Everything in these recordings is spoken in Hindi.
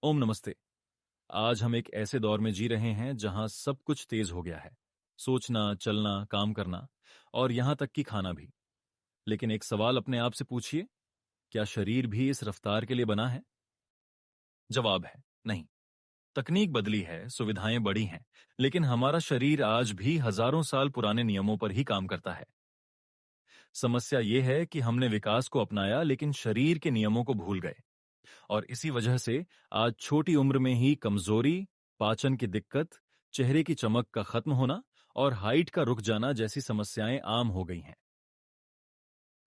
ओम नमस्ते। आज हम एक ऐसे दौर में जी रहे हैं जहां सब कुछ तेज हो गया है। सोचना, चलना, काम करना और यहां तक कि खाना भी। लेकिन एक सवाल अपने आप से पूछिए, क्या शरीर भी इस रफ्तार के लिए बना है? जवाब है नहीं। तकनीक बदली है, सुविधाएं बढ़ी हैं, लेकिन हमारा शरीर आज भी हजारों साल पुराने नियमों पर ही काम करता है। समस्या यह है कि हमने विकास को अपनाया लेकिन शरीर के नियमों को भूल गए। और इसी वजह से आज छोटी उम्र में ही कमजोरी, पाचन की दिक्कत, चेहरे की चमक का खत्म होना और हाइट का रुक जाना जैसी समस्याएं आम हो गई हैं।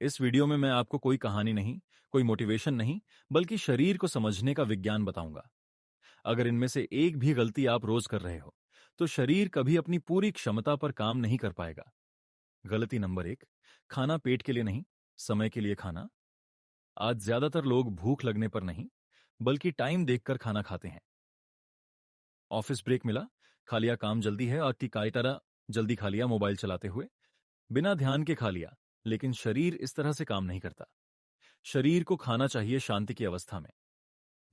इस वीडियो में मैं आपको कोई कहानी नहीं, कोई मोटिवेशन नहीं, बल्कि शरीर को समझने का विज्ञान बताऊंगा। अगर इनमें से एक भी गलती आप रोज कर रहे हो, तो शरीर कभी अपनी पूरी क्षमता पर काम नहीं कर पाएगा। गलती नंबर 1, खाना पेट के लिए नहीं, समय के लिए खाना। आज ज्यादातर लोग भूख लगने पर नहीं, बल्कि टाइम देखकर खाना खाते हैं। ऑफिस ब्रेक मिला, खा लिया, काम जल्दी है और की तरह जल्दी खा लिया मोबाइल चलाते हुए, बिना ध्यान के खा लिया। लेकिन शरीर इस तरह से काम नहीं करता। शरीर को खाना चाहिए शांति की अवस्था में।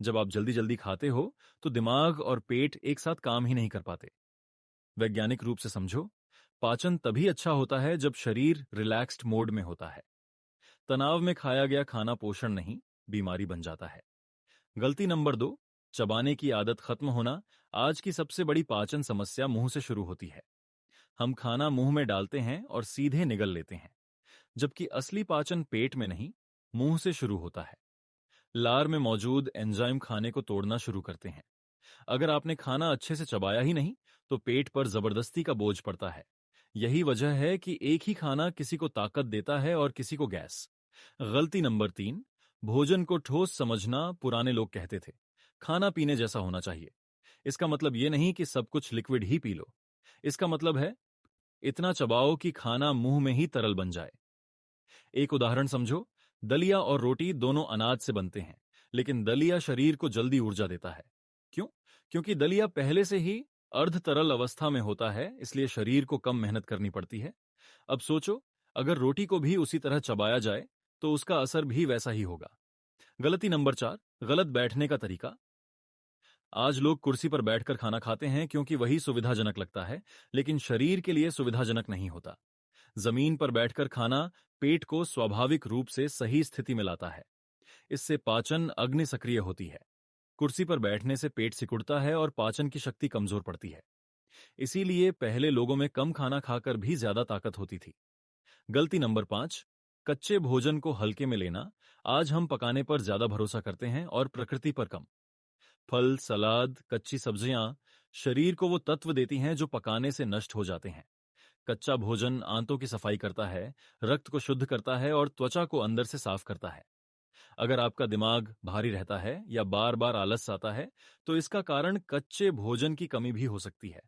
जब आप जल्दी जल्दी खाते हो तो दिमाग और पेट एक साथ काम ही नहीं कर पाते। वैज्ञानिक रूप से समझो, पाचन तभी अच्छा होता है जब शरीर रिलैक्स्ड मोड में होता है। तनाव में खाया गया खाना पोषण नहीं, बीमारी बन जाता है। गलती नंबर 2, चबाने की आदत खत्म होना। आज की सबसे बड़ी पाचन समस्या मुंह से शुरू होती है। हम खाना मुंह में डालते हैं और सीधे निगल लेते हैं, जबकि असली पाचन पेट में नहीं, मुंह से शुरू होता है। लार में मौजूद एंजाइम खाने को तोड़ना शुरू करते हैं। अगर आपने खाना अच्छे से चबाया ही नहीं, तो पेट पर जबरदस्ती का बोझ पड़ता है। यही वजह है कि एक ही खाना किसी को ताकत देता है और किसी को गैस। गलती नंबर 3, भोजन को ठोस समझना। पुराने लोग कहते थे, खाना पीने जैसा होना चाहिए। इसका मतलब यह नहीं कि सब कुछ लिक्विड ही पी लो। इसका मतलब है इतना चबाओ कि खाना मुंह में ही तरल बन जाए। एक उदाहरण समझो, दलिया और रोटी दोनों अनाज से बनते हैं, लेकिन दलिया शरीर को जल्दी ऊर्जा देता है। क्यों? क्योंकि दलिया पहले से ही अर्ध तरल अवस्था में होता है, इसलिए शरीर को कम मेहनत करनी पड़ती है। अब सोचो, अगर रोटी को भी उसी तरह चबाया जाए तो उसका असर भी वैसा ही होगा। गलती नंबर 4, गलत बैठने का तरीका। आज लोग कुर्सी पर बैठकर खाना खाते हैं क्योंकि वही सुविधाजनक लगता है, लेकिन शरीर के लिए सुविधाजनक नहीं होता। जमीन पर बैठकर खाना पेट को स्वाभाविक रूप से सही स्थिति में लाता है। इससे पाचन अग्नि सक्रिय होती है। कुर्सी पर बैठने से पेट सिकुड़ता है और पाचन की शक्ति कमजोर पड़ती है। इसीलिए पहले लोगों में कम खाना खाकर भी ज्यादा ताकत होती थी। गलती नंबर 5, कच्चे भोजन को हल्के में लेना। आज हम पकाने पर ज्यादा भरोसा करते हैं और प्रकृति पर कम। फल, सलाद, कच्ची सब्जियां शरीर को वो तत्व देती हैं जो पकाने से नष्ट हो जाते हैं। कच्चा भोजन आंतों की सफाई करता है, रक्त को शुद्ध करता है और त्वचा को अंदर से साफ करता है। अगर आपका दिमाग भारी रहता है या बार बार आलस आता है, तो इसका कारण कच्चे भोजन की कमी भी हो सकती है।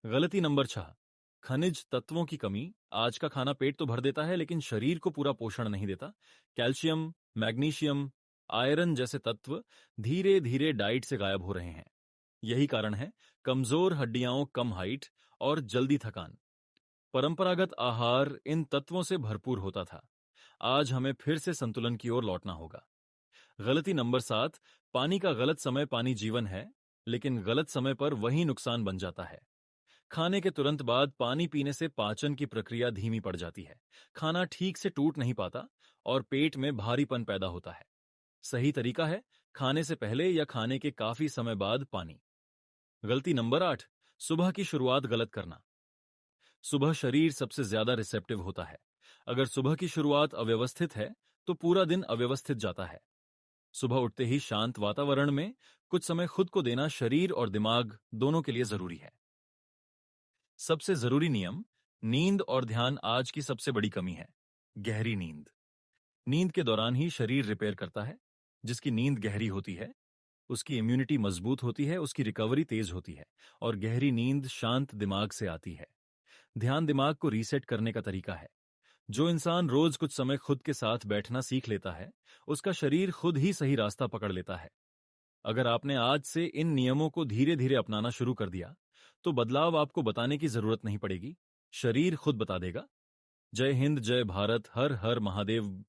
गलती नंबर 6, खनिज तत्वों की कमी। आज का खाना पेट तो भर देता है लेकिन शरीर को पूरा पोषण नहीं देता। कैल्शियम, मैग्नीशियम, आयरन जैसे तत्व धीरे धीरे डाइट से गायब हो रहे हैं। यही कारण है कमजोर हड्डियां, कम हाइट और जल्दी थकान। परंपरागत आहार इन तत्वों से भरपूर होता था। आज हमें फिर से संतुलन की ओर लौटना होगा। गलती नंबर 7, पानी का गलत समय। पानी जीवन है, लेकिन गलत समय पर वही नुकसान बन जाता है। खाने के तुरंत बाद पानी पीने से पाचन की प्रक्रिया धीमी पड़ जाती है। खाना ठीक से टूट नहीं पाता और पेट में भारीपन पैदा होता है। सही तरीका है खाने से पहले या खाने के काफी समय बाद पानी। गलती नंबर 8, सुबह की शुरुआत गलत करना। सुबह शरीर सबसे ज्यादा रिसेप्टिव होता है। अगर सुबह की शुरुआत अव्यवस्थित है, तो पूरा दिन अव्यवस्थित जाता है। सुबह उठते ही शांत वातावरण में कुछ समय खुद को देना शरीर और दिमाग दोनों के लिए जरूरी है। सबसे जरूरी नियम, नींद और ध्यान आज की सबसे बड़ी कमी है। गहरी नींद। नींद के दौरान ही शरीर रिपेयर करता है। जिसकी नींद गहरी होती है, उसकी इम्यूनिटी मजबूत होती है, उसकी रिकवरी तेज होती है और गहरी नींद शांत दिमाग से आती है। ध्यान दिमाग को रीसेट करने का तरीका है। जो इंसान रोज कुछ समय खुद के साथ बैठना सीख लेता है, उसका शरीर खुद ही सही रास्ता पकड़ लेता है। अगर आपने आज से इन नियमों को धीरे धीरे अपनाना शुरू कर दिया, तो बदलाव आपको बताने की जरूरत नहीं पड़ेगी, शरीर खुद बता देगा। जय हिंद, जय भारत, हर हर महादेव।